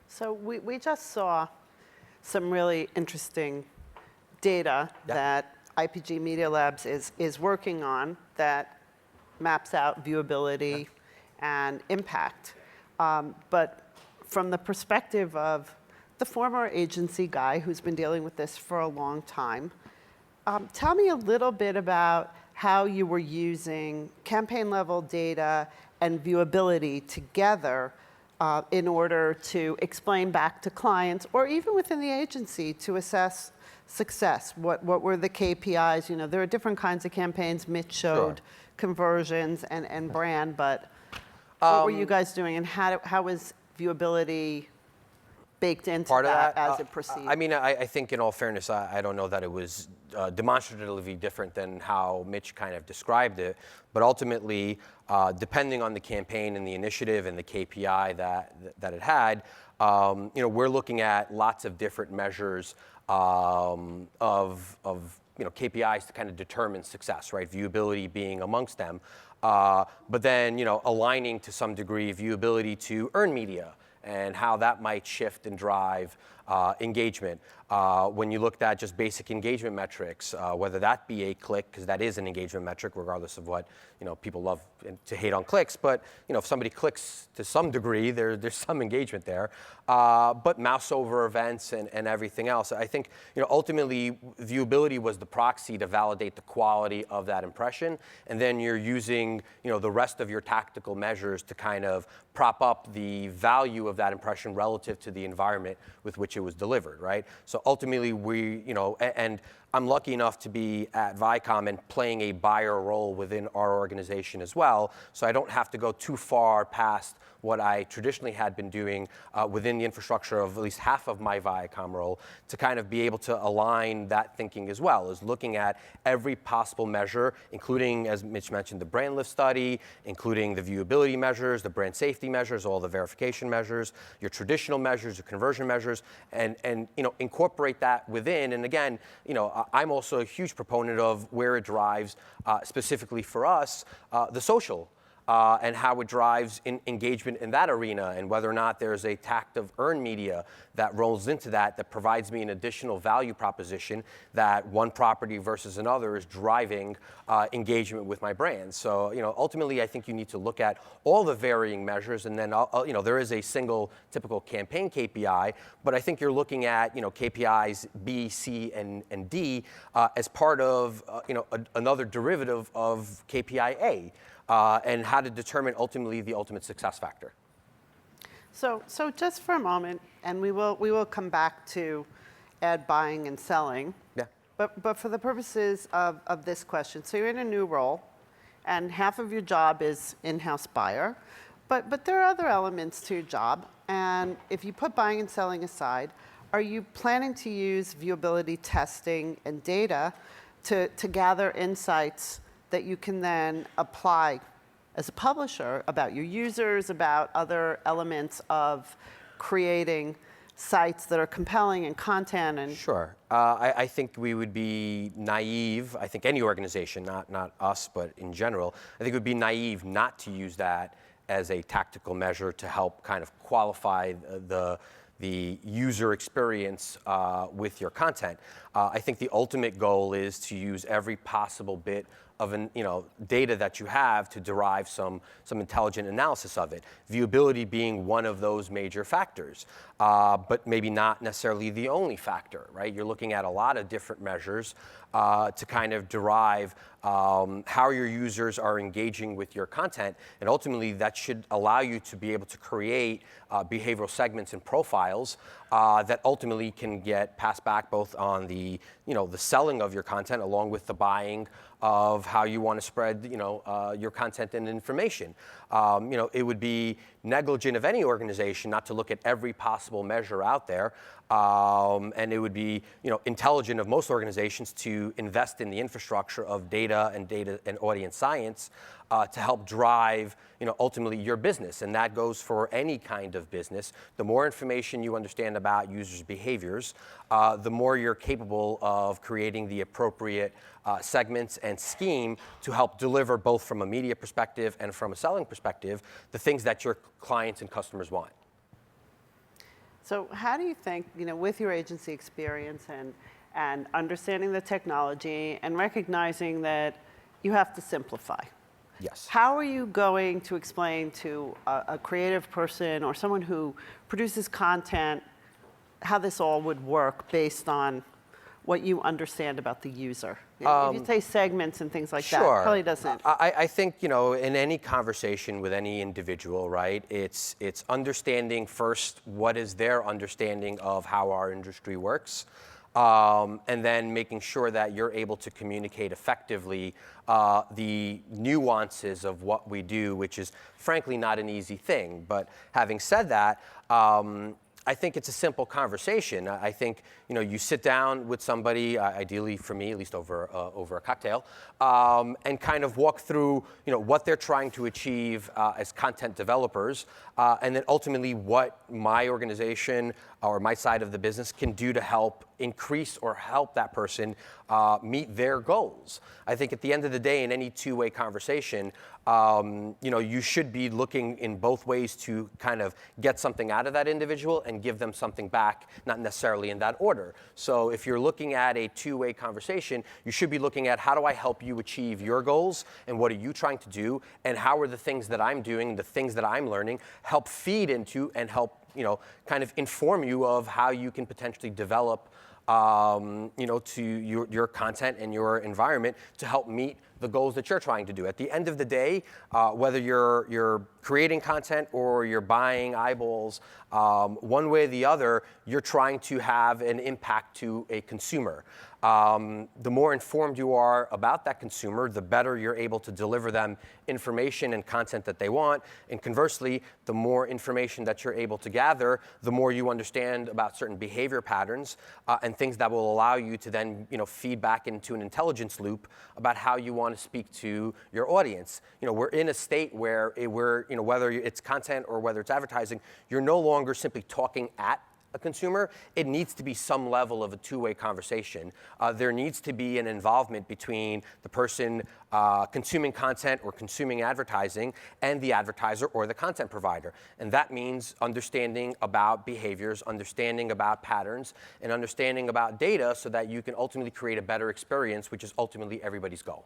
So we just saw some really interesting data that IPG Media Labs is working on that maps out viewability and impact. But from the perspective of the former agency guy who's been dealing with this for a long time, tell me a little bit about how you were using campaign level data and viewability together in order to explain back to clients or even within the agency to assess success. What were the KPIs? You know, there are different kinds of campaigns. Mitch showed conversions and brand, but what were you guys doing, and how was viewability baked into that as it proceeded? I mean, I think in all fairness, I don't know that it was demonstratively different than how Mitch kind of described it, but ultimately, depending on the campaign and the initiative and the KPI that it had, you know, we're looking at lots of different measures of you know, KPIs to kind of determine success, right? Viewability being amongst them, but then, you know, aligning to some degree viewability to earned media and how that might shift and drive engagement. When you looked at just basic engagement metrics, whether that be a click, because that is an engagement metric, regardless of what, you know, people love to hate on clicks. But, you know, if somebody clicks to some degree, there's some engagement there. But mouse over events and everything else. I think, you know, ultimately viewability was the proxy to validate the quality of that impression, and then you're using, you know, the rest of your tactical measures to kind of prop up the value of that impression relative to the environment with which it was delivered, right? So ultimately, you know, and I'm lucky enough to be at Viacom and playing a buyer role within our organization as well, so I don't have to go too far past what I traditionally had been doing within the infrastructure of at least half of my Viacom role to kind of be able to align that thinking as well, as looking at every possible measure, including, as Mitch mentioned, the brand lift study, including the viewability measures, the brand safety measures, all the verification measures, your traditional measures, your conversion measures, and you know, incorporate that within. And again, you know, I'm also a huge proponent of where it drives, specifically for us, the social. And how it drives engagement in that arena, and whether or not there's a tact of earned media that rolls into that provides me an additional value proposition that one property versus another is driving engagement with my brand. So, you know, ultimately, I think you need to look at all the varying measures, and then, you know, there is a single typical campaign KPI, but I think you're looking at, you know, KPIs B, C, and D as part of, you know, another derivative of KPI A. And how to determine ultimately the ultimate success factor. So just for a moment, and we will come back to ad buying and selling. Yeah. But for the purposes of this question, so you're in a new role, and half of your job is in-house buyer, but there are other elements to your job, and if you put buying and selling aside, are you planning to use viewability testing and data to gather insights that you can then apply as a publisher about your users, about other elements of creating sites that are compelling in content? And Sure. I think we would be naive, I think any organization, not us, but in general, I think it would be naive not to use that as a tactical measure to help kind of qualify the user experience with your content. I think the ultimate goal is to use every possible bit of data that you have to derive some intelligent analysis of it. Viewability being one of those major factors, but maybe not necessarily the only factor, right? You're looking at a lot of different measures to kind of derive how your users are engaging with your content, and ultimately that should allow you to be able to create behavioral segments and profiles that ultimately can get passed back both on the selling of your content along with the buying of how you want to spread your content and information. It would be negligent of any organization not to look at every possible measure out there, and it would be intelligent of most organizations to invest in the infrastructure of data and audience science to help drive ultimately your business. And that goes for any kind of business. The more information you understand about users' behaviors, the more you're capable of creating the appropriate segments and scheme to help deliver, both from a media perspective and from a selling perspective, the things that your clients and customers want. So how do you think, with your agency experience and understanding the technology and recognizing that you have to simplify? Yes. How are you going to explain to a creative person or someone who produces content how this all would work based on what you understand about the user? If you say segments and things like that, Sure. probably doesn't. I think, in any conversation with any individual, right, it's understanding first what is their understanding of how our industry works, and then making sure that you're able to communicate effectively the nuances of what we do, which is frankly not an easy thing. But having said that, I think it's a simple conversation. I think you sit down with somebody, ideally for me, at least over a cocktail, and kind of walk through what they're trying to achieve as content developers, and then ultimately what my organization or my side of the business can do to help increase or help that person meet their goals. I think at the end of the day, in any two-way conversation, you should be looking in both ways to kind of get something out of that individual and give them something back, not necessarily in that order. So if you're looking at a two-way conversation, you should be looking at how do I help you achieve your goals and what are you trying to do and how are the things that I'm doing, the things that I'm learning, help feed into and help kind of inform you of how you can potentially develop to your content and your environment to help meet the goals that you're trying to do. At the end of the day, whether you're creating content or you're buying eyeballs, one way or the other, you're trying to have an impact to a consumer. The more informed you are about that consumer, the better you're able to deliver them information and content that they want. And conversely, the more information that you're able to gather, the more you understand about certain behavior patterns and things that will allow you to then feed back into an intelligence loop about how you want to speak to your audience. We're in a state where whether it's content or whether it's advertising, you're no longer simply talking at a consumer. It needs to be some level of a two-way conversation. There needs to be an involvement between the person consuming content or consuming advertising and the advertiser or the content provider. And that means understanding about behaviors, understanding about patterns, and understanding about data so that you can ultimately create a better experience, which is ultimately everybody's goal.